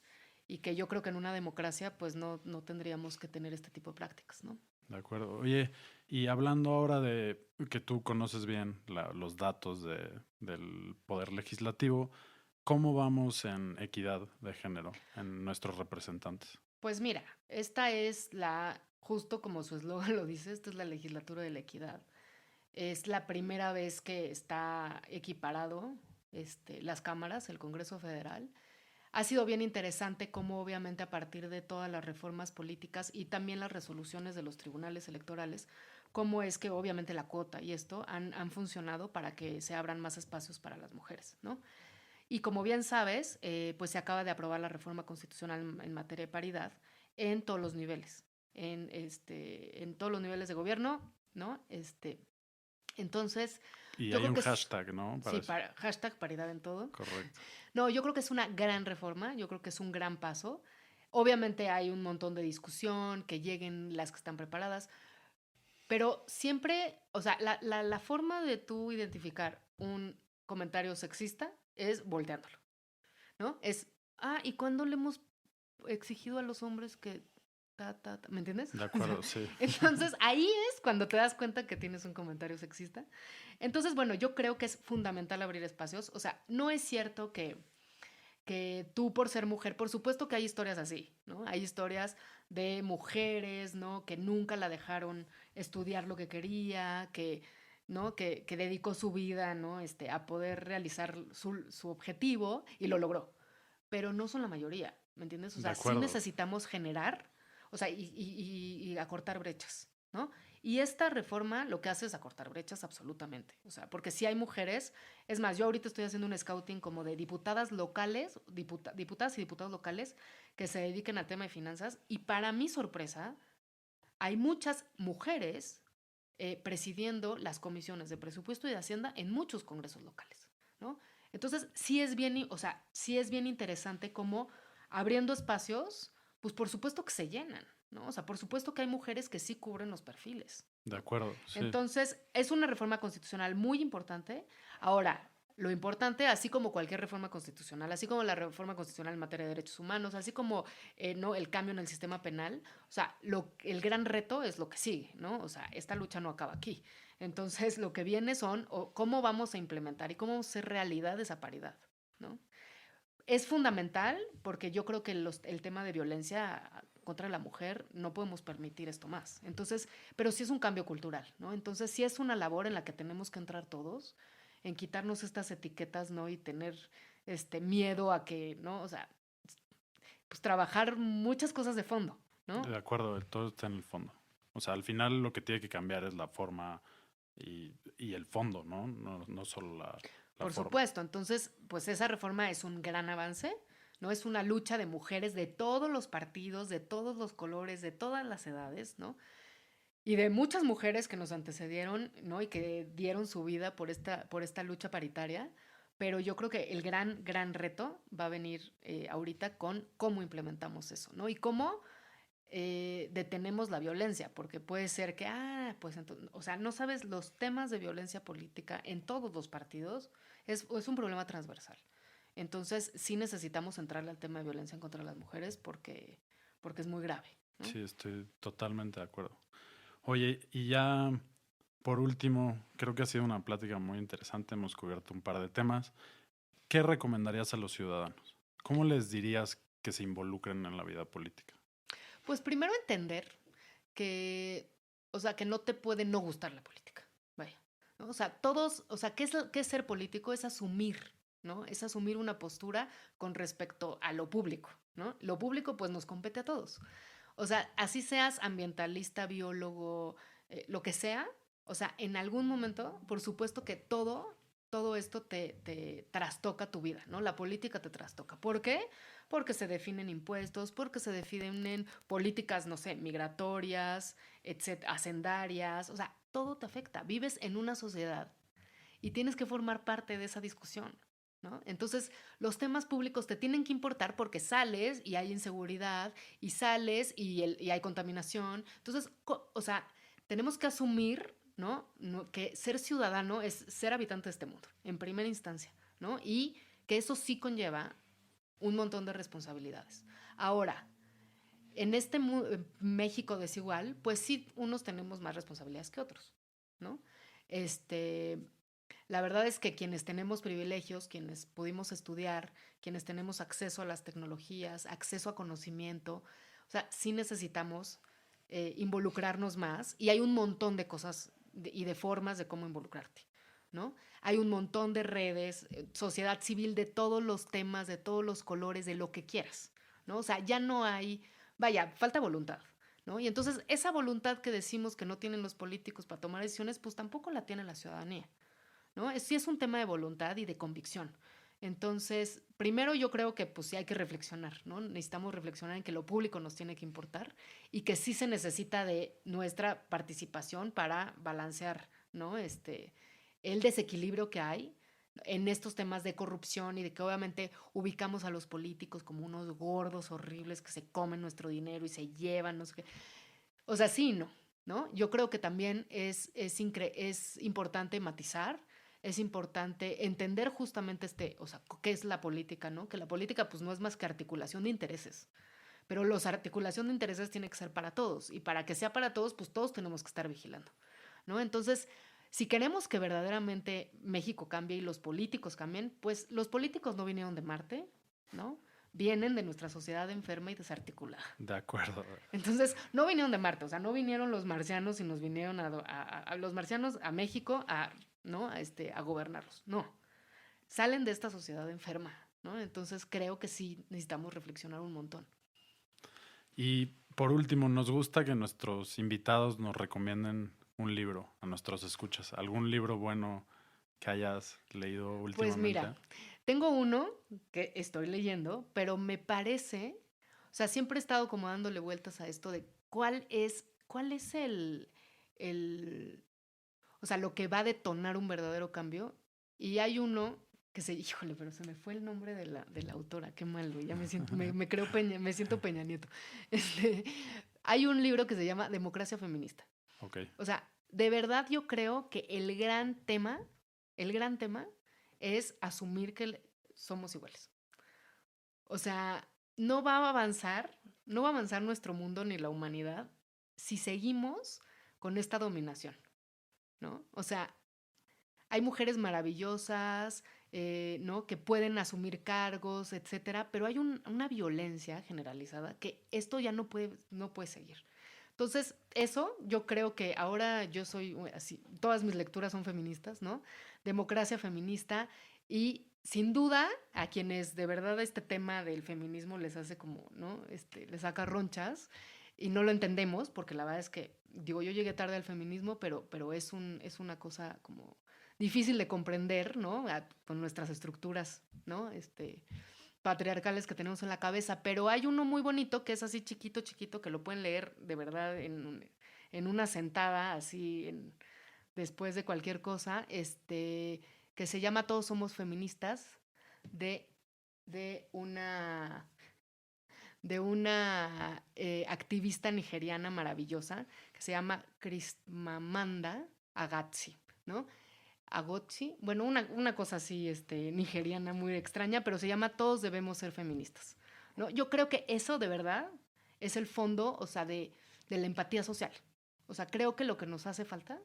y que yo creo que en una democracia pues no tendríamos que tener este tipo de prácticas, ¿no? De acuerdo. Oye, y hablando ahora de que tú conoces bien los datos del Poder Legislativo, ¿cómo vamos en equidad de género en nuestros representantes? Pues mira, esta es justo como su eslogan lo dice, esta es la legislatura de la equidad. Es la primera vez que está equiparado las cámaras, el Congreso Federal. Ha sido bien interesante cómo obviamente a partir de todas las reformas políticas y también las resoluciones de los tribunales electorales, cómo es que obviamente la cuota y esto han funcionado para que se abran más espacios para las mujeres, ¿no? Y como bien sabes, pues se acaba de aprobar la reforma constitucional en materia de paridad en todos los niveles, en todos los niveles de gobierno, ¿no? Entonces... Y hay un hashtag, ¿no? Sí, hashtag paridad en todo. Correcto. No, yo creo que es una gran reforma, yo creo que es un gran paso. Obviamente hay un montón de discusión, que lleguen las que están preparadas, pero siempre, o sea, la forma de tú identificar un comentario sexista es volteándolo, ¿no? ¿Y cuándo le hemos exigido a los hombres que ¿me entiendes? De acuerdo, sí. Entonces, ahí es cuando te das cuenta que tienes un comentario sexista. Entonces, bueno, yo creo que es fundamental abrir espacios. O sea, no es cierto que tú por ser mujer, por supuesto que hay historias así, ¿no? Hay historias de mujeres, ¿no? Que nunca la dejaron estudiar lo que quería, ¿no? Que dedicó su vida, ¿no? A poder realizar su objetivo y lo logró. Pero no son la mayoría, ¿me entiendes? O sea, sí necesitamos generar, o sea, y acortar brechas, ¿no? Y esta reforma lo que hace es acortar brechas absolutamente. O sea, porque si hay mujeres, es más, yo ahorita estoy haciendo un scouting como de diputadas locales, diputadas y diputados locales que se dediquen al tema de finanzas y para mi sorpresa, hay muchas mujeres presidiendo las comisiones de presupuesto y de Hacienda en muchos congresos locales, ¿no? Entonces, sí es bien interesante cómo abriendo espacios, pues por supuesto que se llenan, ¿no? O sea, por supuesto que hay mujeres que sí cubren los perfiles. De acuerdo, sí. Entonces, es una reforma constitucional muy importante. Ahora, lo importante, así como cualquier reforma constitucional, así como la reforma constitucional en materia de derechos humanos, así como ¿no? el cambio en el sistema penal, o sea, el gran reto es lo que sigue, ¿no? O sea, esta lucha no acaba aquí. Entonces, lo que viene son cómo vamos a implementar y cómo vamos a hacer realidad esa paridad, ¿no? Es fundamental porque yo creo que el tema de violencia contra la mujer no podemos permitir esto más. Entonces, pero sí es un cambio cultural, ¿no? Entonces, sí es una labor en la que tenemos que entrar todos, en quitarnos estas etiquetas, ¿no? Y tener miedo a que, ¿no? O sea, pues trabajar muchas cosas de fondo, ¿no? De acuerdo, todo está en el fondo. O sea, al final lo que tiene que cambiar es la forma y el fondo, ¿no? No solo la Por forma. supuesto, entonces, pues esa reforma es un gran avance, ¿no? Es una lucha de mujeres de todos los partidos, de todos los colores, de todas las edades, ¿no? Y de muchas mujeres que nos antecedieron, ¿no? Y que dieron su vida por esta lucha paritaria. Pero yo creo que el gran reto va a venir ahorita con cómo implementamos eso, ¿no? Y cómo detenemos la violencia, porque puede ser que, pues entonces, o sea, no sabes, los temas de violencia política en todos los partidos es un problema transversal. Entonces, sí necesitamos entrarle al tema de violencia en contra de las mujeres porque es muy grave, ¿no? Sí, estoy totalmente de acuerdo. Oye, y ya por último, creo que ha sido una plática muy interesante, hemos cubierto un par de temas. ¿Qué recomendarías a los ciudadanos? ¿Cómo les dirías que se involucren en la vida política? Pues primero entender que, o sea, que no te puede no gustar la política, vaya, ¿no? O sea, ¿qué es ser político? Es asumir, ¿no? Es asumir una postura con respecto a lo público, ¿no? Lo público pues nos compete a todos. O sea, así seas ambientalista, biólogo, lo que sea, o sea, en algún momento, por supuesto que todo esto te trastoca tu vida, ¿no? La política te trastoca. ¿Por qué? Porque se definen impuestos, porque se definen políticas, no sé, migratorias, etcétera, hacendarias, o sea, todo te afecta. Vives en una sociedad y tienes que formar parte de esa discusión, ¿no? Entonces, los temas públicos te tienen que importar porque sales y hay inseguridad, y sales y hay contaminación. Entonces, o sea, tenemos que asumir, ¿no? Que ser ciudadano es ser habitante de este mundo, en primera instancia, ¿no? Y que eso sí conlleva un montón de responsabilidades. Ahora, en este México desigual, pues sí, unos tenemos más responsabilidades que otros, ¿no? La verdad es que quienes tenemos privilegios, quienes pudimos estudiar, quienes tenemos acceso a las tecnologías, acceso a conocimiento, o sea, sí necesitamos involucrarnos más, y hay un montón de cosas y de formas de cómo involucrarte, ¿no? Hay un montón de redes, sociedad civil de todos los temas, de todos los colores, de lo que quieras, ¿no? O sea, ya no hay, vaya, falta voluntad, ¿no? Y entonces esa voluntad que decimos que no tienen los políticos para tomar decisiones, pues tampoco la tiene la ciudadanía, ¿no? Sí es un tema de voluntad y de convicción. Entonces, primero yo creo que pues sí hay que reflexionar, ¿no? Necesitamos reflexionar en que lo público nos tiene que importar y que sí se necesita de nuestra participación para balancear, ¿no? El desequilibrio que hay en estos temas de corrupción y de que obviamente ubicamos a los políticos como unos gordos horribles que se comen nuestro dinero y se llevan, no sé qué. O sea, sí, ¿no? Yo creo que también es importante matizar. Es importante entender justamente o sea, qué es la política, ¿no? Que la política pues no es más que articulación de intereses, pero la articulación de intereses tiene que ser para todos, y para que sea para todos, pues todos tenemos que estar vigilando, ¿no? Entonces, si queremos que verdaderamente México cambie y los políticos cambien, pues los políticos no vinieron de Marte, ¿no? Vienen de nuestra sociedad enferma y desarticulada. De acuerdo. Entonces, no vinieron de Marte, o sea, no vinieron los marcianos y nos vinieron a los marcianos a México ¿no? A gobernarlos. No. Salen de esta sociedad enferma, ¿no? Entonces creo que sí necesitamos reflexionar un montón. Y por último, nos gusta que nuestros invitados nos recomienden un libro a nuestros escuchas. ¿Algún libro bueno que hayas leído últimamente? Pues mira, tengo uno que estoy leyendo, pero me parece, o sea, siempre he estado como dándole vueltas a esto de cuál es o sea, lo que va a detonar un verdadero cambio. Y hay uno que híjole, pero se me fue el nombre de la autora, qué mal, güey, ya me siento, me siento Peña Nieto. Hay un libro que se llama Democracia Feminista. Okay. O sea, de verdad yo creo que el gran tema es asumir que somos iguales. O sea, no va a avanzar nuestro mundo ni la humanidad si seguimos con esta dominación, ¿no? O sea, hay mujeres maravillosas, ¿no? Que pueden asumir cargos, etcétera, pero hay una violencia generalizada que esto ya no puede seguir. Entonces, eso yo creo que ahora yo soy así, todas mis lecturas son feministas, ¿no? Democracia feminista, y sin duda a quienes de verdad este tema del feminismo les hace como, ¿no? Les saca ronchas, y no lo entendemos, porque la verdad es que, digo, yo llegué tarde al feminismo, pero es una cosa como difícil de comprender, ¿no? Con nuestras estructuras, ¿no? Patriarcales que tenemos en la cabeza, pero hay uno muy bonito que es así chiquito, que lo pueden leer de verdad en una sentada, así, después de cualquier cosa, que se llama Todos somos feministas, de una activista nigeriana maravillosa que se llama Chimamanda Ngozi, ¿no? Ngozi, bueno, una cosa así nigeriana muy extraña, pero se llama Todos debemos ser feministas, ¿no? Yo creo que eso de verdad es el fondo, o sea, de la empatía social. O sea, creo que lo que nos hace falta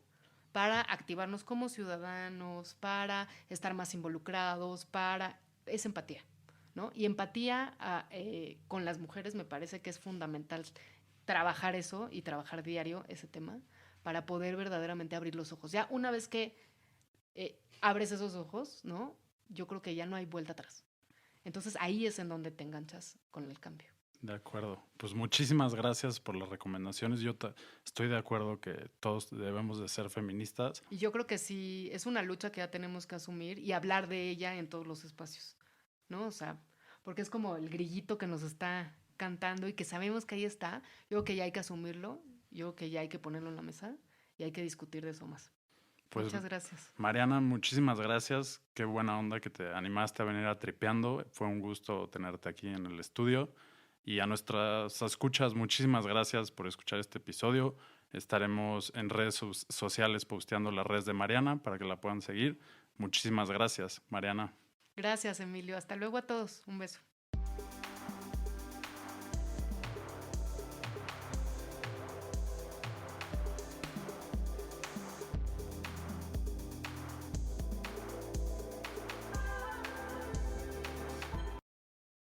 para activarnos como ciudadanos, para estar más involucrados, es empatía, ¿no? Y empatía con las mujeres me parece que es fundamental trabajar eso y trabajar diario ese tema para poder verdaderamente abrir los ojos. Ya una vez que abres esos ojos, ¿no? Yo creo que ya no hay vuelta atrás. Entonces ahí es en donde te enganchas con el cambio. De acuerdo. Pues muchísimas gracias por las recomendaciones. Yo estoy de acuerdo que todos debemos de ser feministas. Y yo creo que sí, es una lucha que ya tenemos que asumir y hablar de ella en todos los espacios, ¿no? O sea, porque es como el grillito que nos está cantando y que sabemos que ahí está. Yo creo que ya hay que asumirlo, yo creo que ya hay que ponerlo en la mesa y hay que discutir de eso más. Pues, muchas gracias. Mariana, muchísimas gracias. Qué buena onda que te animaste a venir a Tripeando. Fue un gusto tenerte aquí en el estudio. Y a nuestras escuchas, muchísimas gracias por escuchar este episodio. Estaremos en redes sociales posteando las redes de Mariana para que la puedan seguir. Muchísimas gracias, Mariana. Gracias, Emilio. Hasta luego a todos. Un beso.